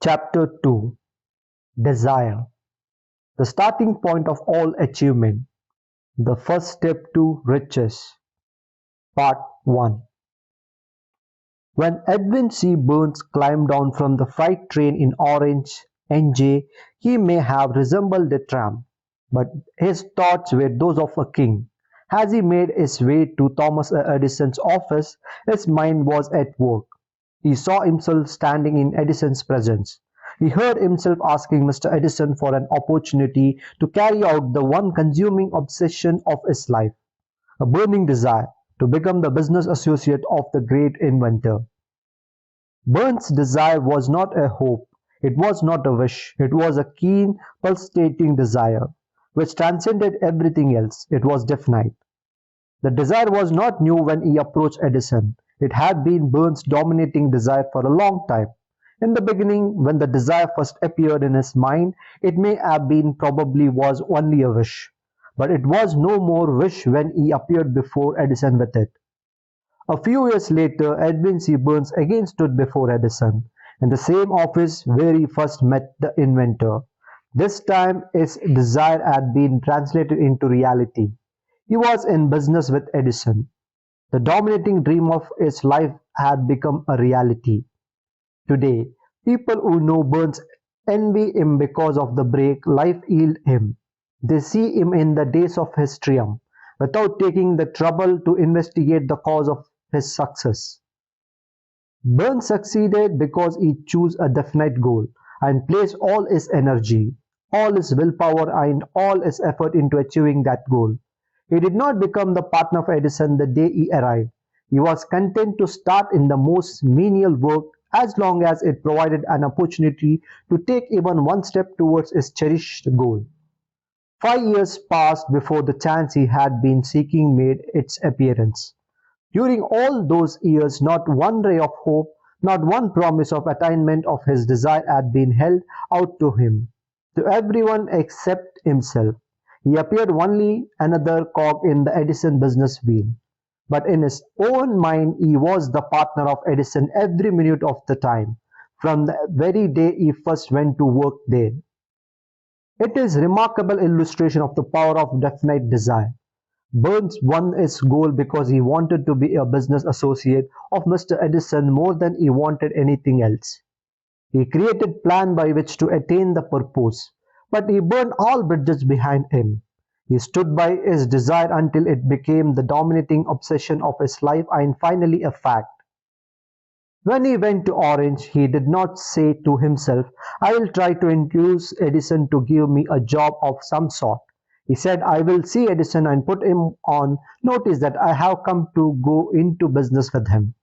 Chapter 2: Desire, the starting point of all achievement, the first step to riches. Part 1. When Edwin C. Burns climbed down from the freight train in Orange, NJ, he may have resembled a tramp, but his thoughts were those of a king. As he made his way to Thomas Edison's office, his mind was at work. He saw himself standing in Edison's presence. He heard himself asking Mr. Edison for an opportunity to carry out the one consuming obsession of his life, a burning desire to become the business associate of the great inventor. Burns' desire was not a hope, it was not a wish, it was a keen, pulsating desire, which transcended everything else. It was definite. The desire was not new when he approached Edison. It had been Burns' dominating desire for a long time. In the beginning, when the desire first appeared in his mind, it may have been probably was only a wish. But it was no more wish when he appeared before Edison with it. A few years later, Edwin C. Burns again stood before Edison, in the same office where he first met the inventor. This time his desire had been translated into reality. He was in business with Edison. The dominating dream of his life had become a reality. Today, people who know Burns envy him because of the break life yielded him. They see him in the days of his triumph, without taking the trouble to investigate the cause of his success. Burns succeeded because he chose a definite goal and placed all his energy, all his willpower and all his effort into achieving that goal. He did not become the partner of Edison the day he arrived. He was content to start in the most menial work as long as it provided an opportunity to take even one step towards his cherished goal. 5 years passed before the chance he had been seeking made its appearance. During all those years not one ray of hope, not one promise of attainment of his desire had been held out to him, to everyone except himself. He appeared only another cog in the Edison business wheel. But in his own mind he was the partner of Edison every minute of the time, from the very day he first went to work there. It is a remarkable illustration of the power of definite desire. Burns won his goal because he wanted to be a business associate of Mr. Edison more than he wanted anything else. He created a plan by which to attain the purpose, but he burned all bridges behind him. He stood by his desire until it became the dominating obsession of his life and finally a fact. When he went to Orange, he did not say to himself, I will try to induce Edison to give me a job of some sort. He said, I will see Edison and put him on notice that I have come to go into business with him.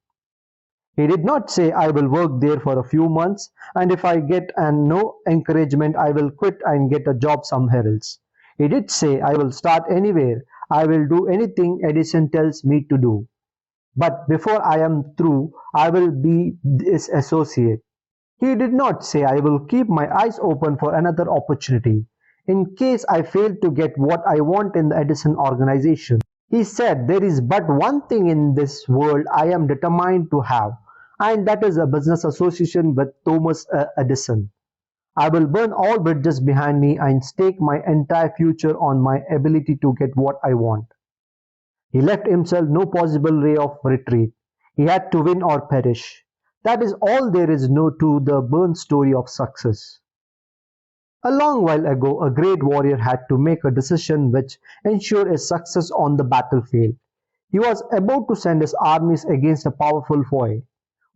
He did not say, I will work there for a few months, and if I get no encouragement, I will quit and get a job somewhere else. He did say, I will start anywhere. I will do anything Edison tells me to do. But before I am through, I will be his associate. He did not say, I will keep my eyes open for another opportunity, in case I fail to get what I want in the Edison organization. He said, there is but one thing in this world I am determined to have, and that is a business association with Thomas Edison. I will burn all bridges behind me and stake my entire future on my ability to get what I want. He left himself no possible way of retreat. He had to win or perish. That is all there is to the Burns story of success. A long while ago, a great warrior had to make a decision which ensured his success on the battlefield. He was about to send his armies against a powerful foe,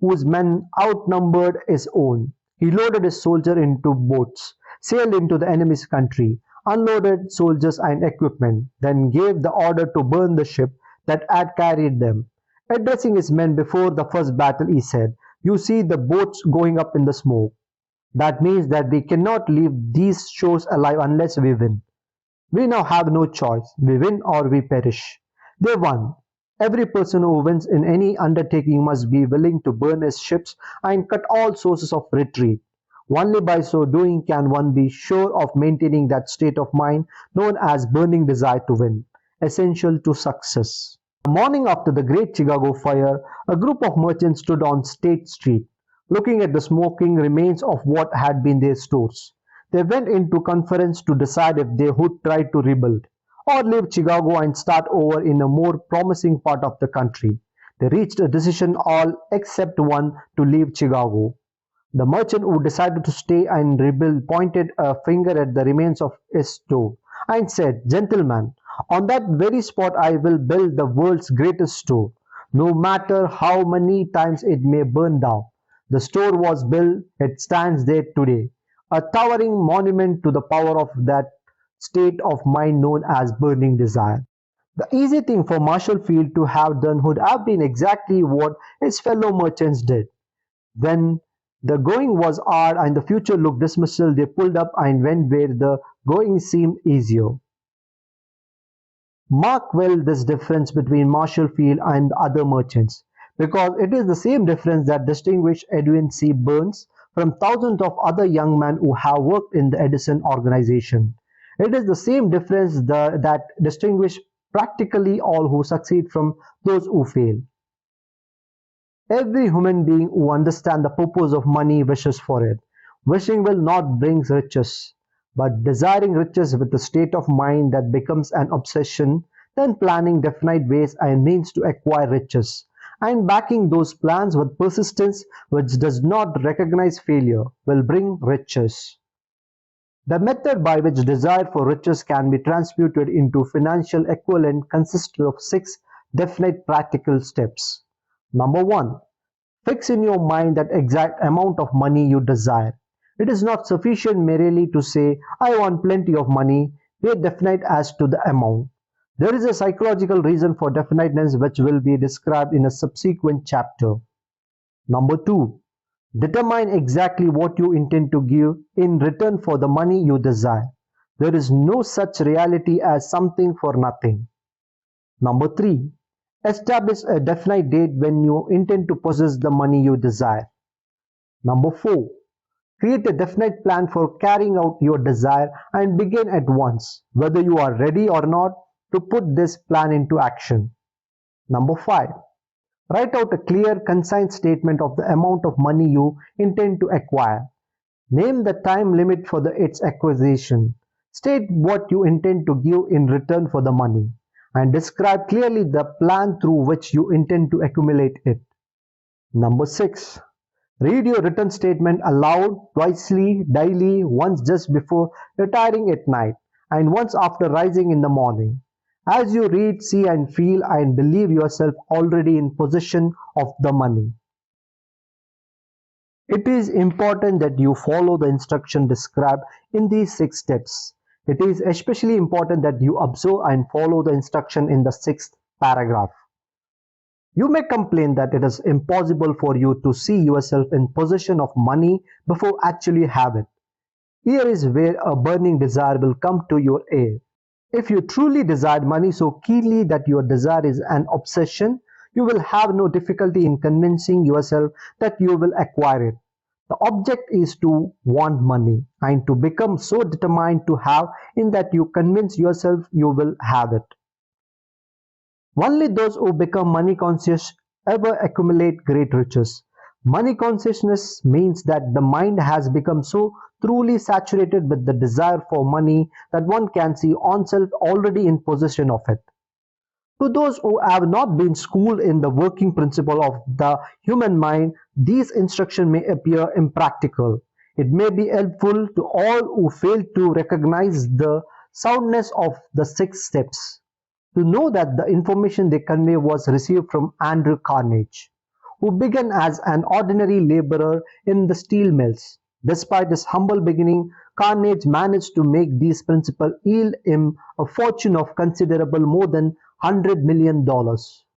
whose men outnumbered his own. He loaded his soldiers into boats, sailed into the enemy's country, unloaded soldiers and equipment, then gave the order to burn the ship that had carried them. Addressing his men before the first battle, he said, You see the boats going up in the smoke. That means that we cannot leave these shores alive unless we win. We now have no choice. We win or we perish. They won. Every person who wins in any undertaking must be willing to burn his ships and cut all sources of retreat. Only by so doing can one be sure of maintaining that state of mind known as burning desire to win, essential to success. The morning after the Great Chicago Fire, a group of merchants stood on State Street. looking at the smoking remains of what had been their stores. They went into conference to decide if they would try to rebuild or leave Chicago and start over in a more promising part of the country. They reached a decision, all except one, to leave Chicago. The merchant who decided to stay and rebuild pointed a finger at the remains of his store and said, "Gentlemen, on that very spot I will build the world's greatest store, no matter how many times it may burn down." The store was built, it stands there today, a towering monument to the power of that state of mind known as burning desire. The easy thing for Marshall Field to have done would have been exactly what his fellow merchants did. When the going was hard and the future looked dismal, they pulled up and went where the going seemed easier. Mark well this difference between Marshall Field and the other merchants, because it is the same difference that distinguished Edwin C. Burns from thousands of other young men who have worked in the Edison organization. It is the same difference that distinguishes practically all who succeed from those who fail. Every human being who understands the purpose of money wishes for it. Wishing will not bring riches, but desiring riches with a state of mind that becomes an obsession, then planning definite ways and means to acquire riches, and backing those plans with persistence which does not recognize failure, will bring riches. The method by which desire for riches can be transmuted into financial equivalent consists of 6 definite practical steps. Number 1. Fix in your mind that exact amount of money you desire. It is not sufficient merely to say, "I want plenty of money." Be definite as to the amount. There is a psychological reason for definiteness which will be described in a subsequent chapter. Number 2. Determine exactly what you intend to give in return for the money you desire. There is no such reality as something for nothing. Number 3. Establish a definite date when you intend to possess the money you desire. Number 4. Create a definite plan for carrying out your desire and begin at once, whether you are ready or not, to put this plan into action. Number 5. Write out a clear, concise statement of the amount of money you intend to acquire. Name the time limit for its acquisition. State what you intend to give in return for the money, and describe clearly the plan through which you intend to accumulate it. Number 6. Read your written statement aloud twice daily, once just before retiring at night, and once after rising in the morning. As you read, see and feel and believe yourself already in possession of the money. It is important that you follow the instruction described in these 6 steps. It is especially important that you observe and follow the instruction in the 6th paragraph. You may complain that it is impossible for you to see yourself in possession of money before actually have it. Here is where a burning desire will come to your aid. If you truly desire money so keenly that your desire is an obsession, you will have no difficulty in convincing yourself that you will acquire it. The object is to want money and to become so determined to have in that you convince yourself you will have it. Only those who become money conscious ever accumulate great riches. Money consciousness means that the mind has become so truly saturated with the desire for money that one can see oneself already in possession of it. To those who have not been schooled in the working principle of the human mind, these instructions may appear impractical. It may be helpful to all who fail to recognize the soundness of the 6 steps, to know that the information they convey was received from Andrew Carnegie, who began as an ordinary laborer in the steel mills. Despite his humble beginning, Carnegie managed to make these principles yield him a fortune of considerable more than $100 million.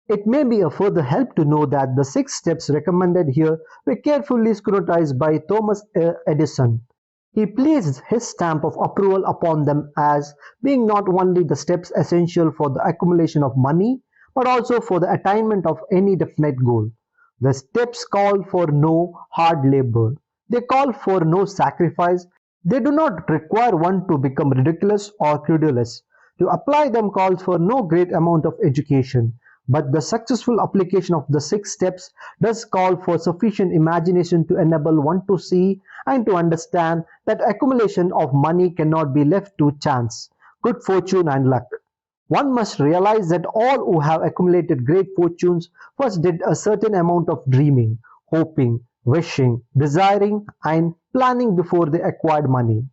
It may be a further help to know that the 6 steps recommended here were carefully scrutinized by Thomas Edison. He placed his stamp of approval upon them as being not only the steps essential for the accumulation of money, but also for the attainment of any definite goal. The steps call for no hard labor. They call for no sacrifice. They do not require one to become ridiculous or credulous. To apply them calls for no great amount of education. But the successful application of the 6 steps does call for sufficient imagination to enable one to see and to understand that accumulation of money cannot be left to chance, good fortune, and luck. One must realize that all who have accumulated great fortunes first did a certain amount of dreaming, hoping, wishing, desiring, and planning before they acquired money.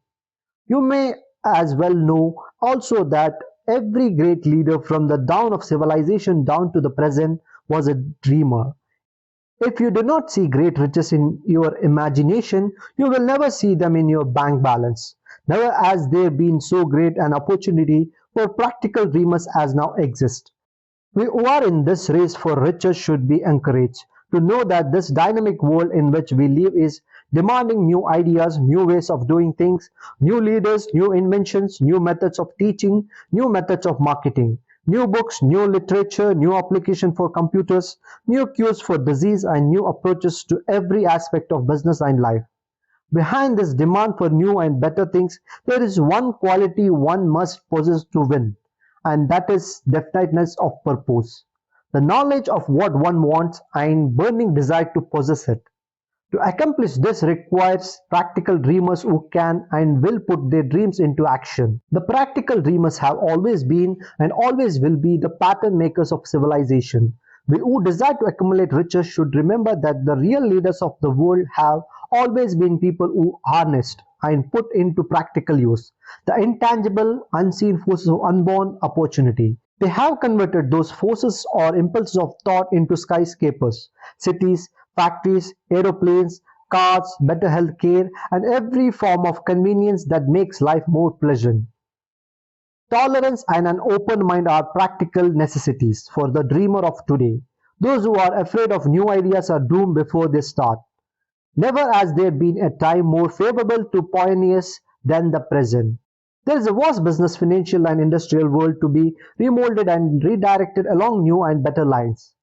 You may as well know also that every great leader from the dawn of civilization down to the present was a dreamer. If you do not see great riches in your imagination, you will never see them in your bank balance. Never has there been so great an opportunity for practical dreamers as now exists. We who are in this race for riches should be encouraged to know that this dynamic world in which we live is demanding new ideas, new ways of doing things, new leaders, new inventions, new methods of teaching, new methods of marketing, new books, new literature, new application for computers, new cures for disease, and new approaches to every aspect of business and life. Behind this demand for new and better things, there is one quality one must possess to win, and that is definiteness of purpose. The knowledge of what one wants and burning desire to possess it. To accomplish this requires practical dreamers who can and will put their dreams into action. The practical dreamers have always been and always will be the pattern makers of civilization. We who desire to accumulate riches should remember that the real leaders of the world have always been people who harnessed and put into practical use the intangible, unseen forces of unborn opportunity. They have converted those forces or impulses of thought into skyscrapers, cities, factories, aeroplanes, cars, better health care, and every form of convenience that makes life more pleasant. Tolerance and an open mind are practical necessities for the dreamer of today. Those who are afraid of new ideas are doomed before they start. Never has there been a time more favorable to pioneers than the present. There is a vast business, financial, and industrial world to be remolded and redirected along new and better lines.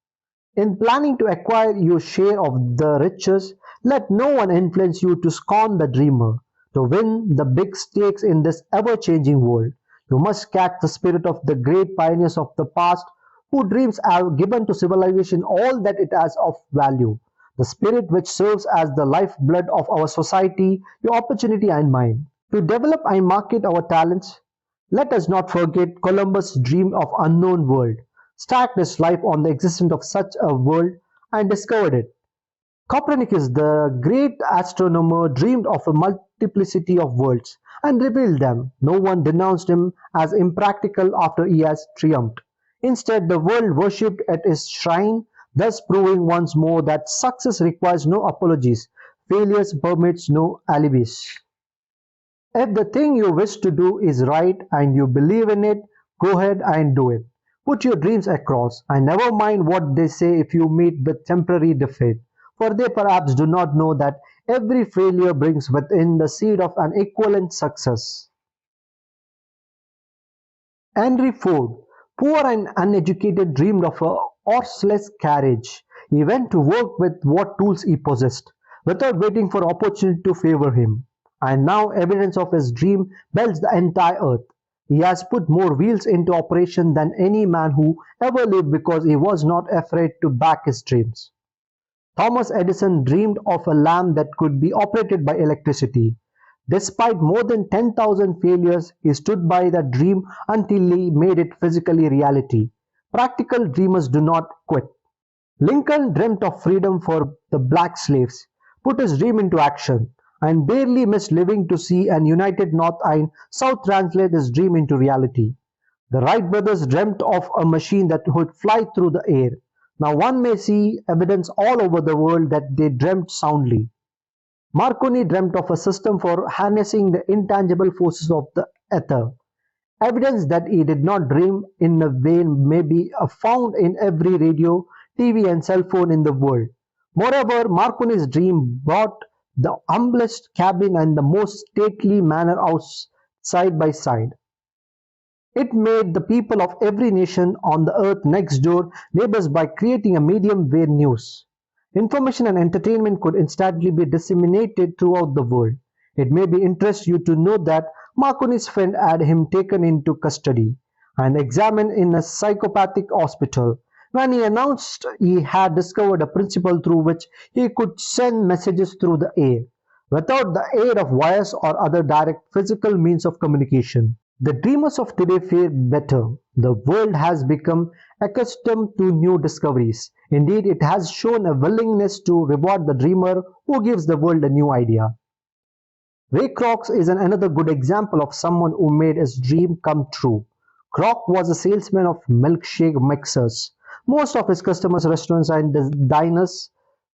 In planning to acquire your share of the riches, let no one influence you to scorn the dreamer. To win the big stakes in this ever-changing world, you must catch the spirit of the great pioneers of the past whose dreams have given to civilization all that it has of value. The spirit which serves as the lifeblood of our society, your opportunity and mine. To develop and market our talents, let us not forget Columbus dreamed of unknown world, staked his life on the existence of such a world, and discovered it. Copernicus, the great astronomer, dreamed of a multiplicity of worlds and revealed them. No one denounced him as impractical after he has triumphed. Instead, the world worshipped at his shrine, thus proving once more that success requires no apologies, failure permits no alibis. If the thing you wish to do is right and you believe in it, go ahead and do it. Put your dreams across, and never mind what they say if you meet with temporary defeat, for they perhaps do not know that every failure brings within the seed of an equivalent success. Henry Ford, poor and uneducated, dreamed of a horseless carriage. He went to work with what tools he possessed, without waiting for opportunity to favor him. And now evidence of his dream belts the entire earth. He has put more wheels into operation than any man who ever lived because he was not afraid to back his dreams. Thomas Edison dreamed of a lamp that could be operated by electricity. Despite more than 10,000 failures, he stood by that dream until he made it physically reality. Practical dreamers do not quit. Lincoln dreamt of freedom for the black slaves, put his dream into action, and barely missed living to see an united North and South translate his dream into reality. The Wright brothers dreamt of a machine that would fly through the air. Now one may see evidence all over the world that they dreamt soundly. Marconi dreamt of a system for harnessing the intangible forces of the ether. Evidence that he did not dream in a vein may be found in every radio, TV, and cell phone in the world. Moreover, Marconi's dream brought the humblest cabin and the most stately manor house side by side. It made the people of every nation on the earth next door neighbors by creating a medium where news, information, and entertainment could instantly be disseminated throughout the world. It may be interest you to know that Marconi's friend had him taken into custody and examined in a psychopathic hospital. when he announced he had discovered a principle through which he could send messages through the air, without the aid of wires or other direct physical means of communication. The dreamers of today fare better. The world has become accustomed to new discoveries. Indeed, it has shown a willingness to reward the dreamer who gives the world a new idea. Ray Kroc is another good example of someone who made his dream come true. Kroc was a salesman of milkshake mixers. Most of his customers, restaurants and diners,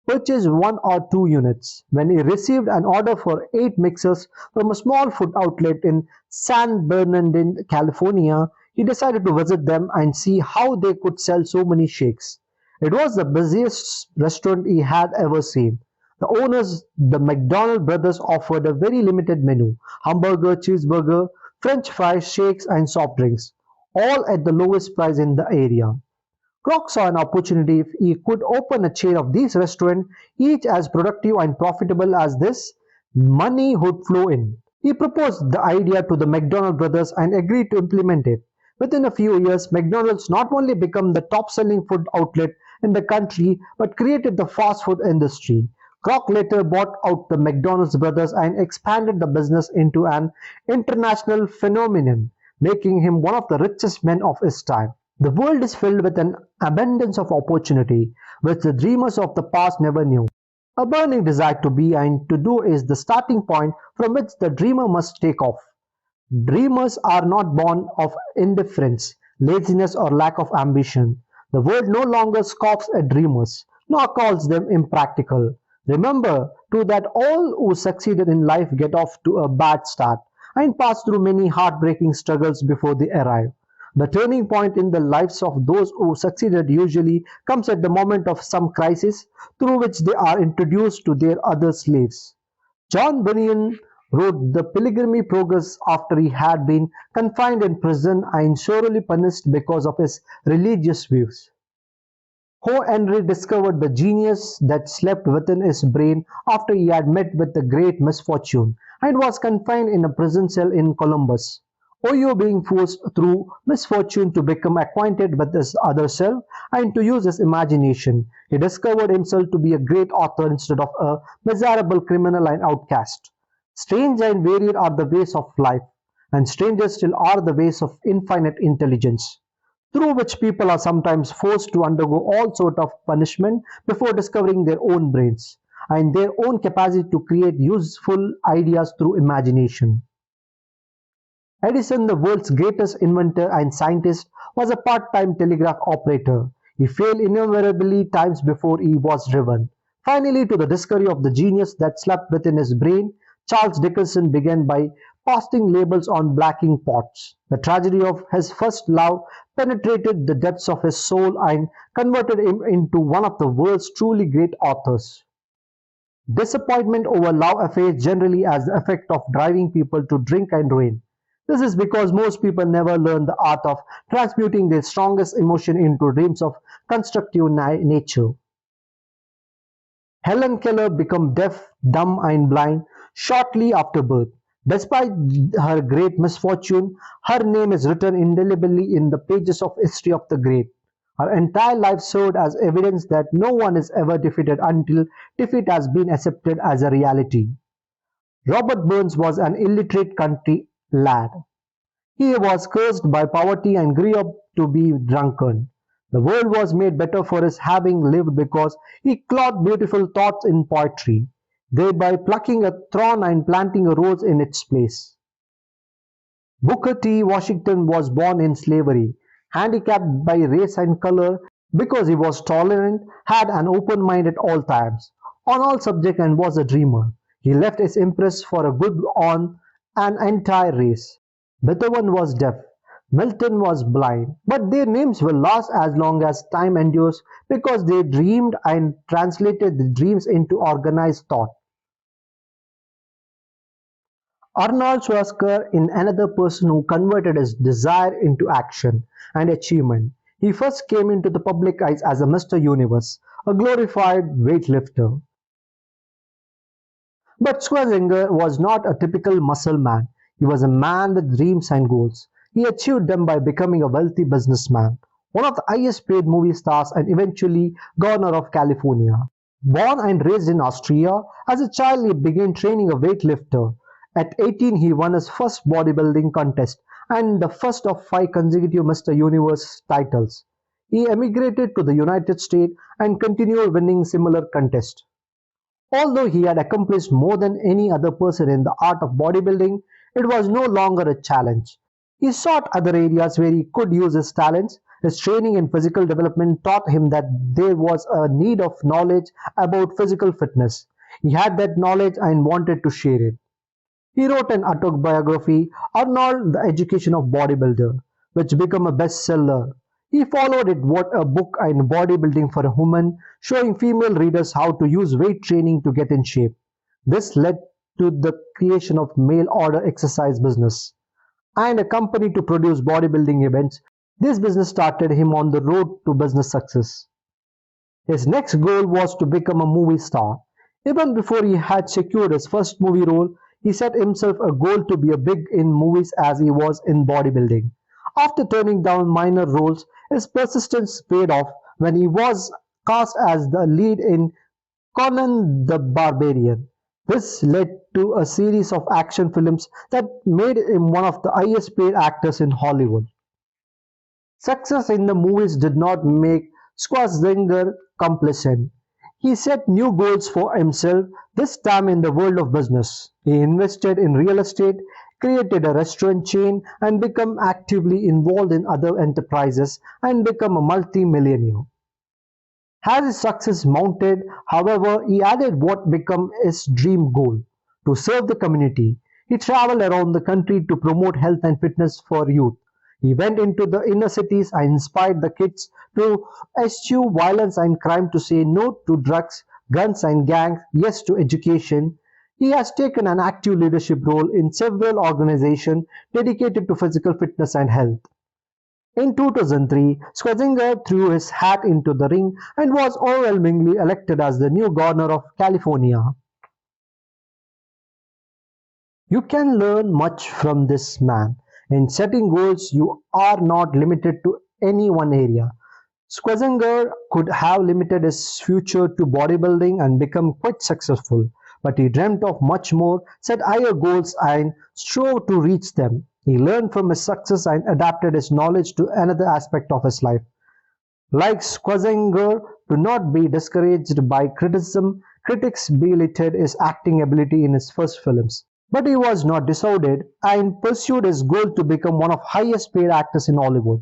purchased one or two units. When he received an order for 8 mixers from a small food outlet in San Bernardino, California, he decided to visit them and see how they could sell so many shakes. It was the busiest restaurant he had ever seen. The owners, the McDonald brothers, offered a very limited menu: hamburger, cheeseburger, French fries, shakes, and soft drinks, all at the lowest price in the area. Kroc saw an opportunity. If he could open a chain of these restaurants, each as productive and profitable as this, money would flow in. He proposed the idea to the McDonald brothers and agreed to implement it. Within a few years, McDonald's not only became the top-selling food outlet in the country but created the fast food industry. Kroc later bought out the McDonald's brothers and expanded the business into an international phenomenon, making him one of the richest men of his time. The world is filled with an abundance of opportunity, which the dreamers of the past never knew. A burning desire to be and to do is the starting point from which the dreamer must take off. Dreamers are not born of indifference, laziness, or lack of ambition. The world no longer scoffs at dreamers, nor calls them impractical. Remember, too, that all who succeeded in life get off to a bad start and pass through many heartbreaking struggles before they arrive. The turning point in the lives of those who succeeded usually comes at the moment of some crisis through which they are introduced to their other slaves. John Bunyan wrote the Pilgrim's Progress after he had been confined in prison and sorely punished because of his religious views. O. Henry discovered the genius that slept within his brain after he had met with a great misfortune and was confined in a prison cell in Columbus. Oyo, being forced through misfortune to become acquainted with his other self and to use his imagination, he discovered himself to be a great author instead of a miserable criminal and outcast. Strange and varied are the ways of life, and stranger still are the ways of infinite intelligence, through which people are sometimes forced to undergo all sorts of punishment before discovering their own brains and their own capacity to create useful ideas through imagination. Edison, the world's greatest inventor and scientist, was a part-time telegraph operator. He failed innumerable times before he was driven. Finally, to the discovery of the genius that slept within his brain, Charles Dickens began by pasting labels on blacking pots. The tragedy of his first love penetrated the depths of his soul and converted him into one of the world's truly great authors. Disappointment over love affairs generally has the effect of driving people to drink and ruin. This is because most people never learn the art of transmuting their strongest emotion into dreams of constructive nature. Helen Keller became deaf, dumb, and blind shortly after birth. Despite her great misfortune, her name is written indelibly in the pages of history of the great. Her entire life served as evidence that no one is ever defeated until defeat has been accepted as a reality. Robert Burns was an illiterate country lad. He was cursed by poverty and grew up to be drunken. The world was made better for his having lived because he clothed beautiful thoughts in poetry, thereby plucking a thorn and planting a rose in its place. Booker T. Washington was born in slavery, handicapped by race and color because he was tolerant, had an open mind at all times, on all subjects, and was a dreamer. He left his impress for a good on an entire race. Beethoven was deaf, Milton was blind, but their names will last as long as time endures because they dreamed and translated the dreams into organized thought. Arnold Schwarzenegger is another person who converted his desire into action and achievement. He first came into the public eyes as a Mr. Universe, a glorified weightlifter. But Schwarzenegger was not a typical muscle man. He was a man with dreams and goals. He achieved them by becoming a wealthy businessman. one of the highest paid movie stars and eventually governor of California. Born and raised in Austria, as a child he began training a weightlifter. At 18 he won his first bodybuilding contest and the first of 5 consecutive Mr. Universe titles. He emigrated to the United States and continued winning similar contests. Although he had accomplished more than any other person in the art of bodybuilding, it was no longer a challenge. He sought other areas where he could use his talents. His training in physical development taught him that there was a need of knowledge about physical fitness. He had that knowledge and wanted to share it. He wrote an autobiography, Arnold, The Education of Bodybuilder, which became a bestseller. He followed it with a book on bodybuilding for a woman, showing female readers how to use weight training to get in shape. This led to the creation of mail order exercise business and a company to produce bodybuilding events. This business started him on the road to business success. His next goal was to become a movie star. Even before he had secured his first movie role, he set himself a goal to be as big in movies as he was in bodybuilding. After turning down minor roles, his persistence paid off when he was cast as the lead in Conan the Barbarian. This led to a series of action films that made him one of the highest paid actors in Hollywood. Success in the movies did not make Schwarzenegger complacent. He set new goals for himself, this time in the world of business. He invested in real estate, created a restaurant chain, and became actively involved in other enterprises and became a multi-millionaire. As his success mounted, however, he added what became his dream goal: to serve the community. He traveled around the country to promote health and fitness for youth. He went into the inner cities and inspired the kids to eschew violence and crime, to say no to drugs, guns and gangs, yes to education. He has taken an active leadership role in several organizations dedicated to physical fitness and health. In 2003, Schwarzenegger threw his hat into the ring and was overwhelmingly elected as the new governor of California. You can learn much from this man. In setting goals, you are not limited to any one area. Schwarzenegger could have limited his future to bodybuilding and become quite successful, but he dreamt of much more, set higher goals, and strove to reach them. He learned from his success and adapted his knowledge to another aspect of his life. Like Schwarzenegger, do not be discouraged by criticism. Critics belittled his acting ability in his first films. But he was not dissuaded and pursued his goal to become one of the highest paid actors in Hollywood.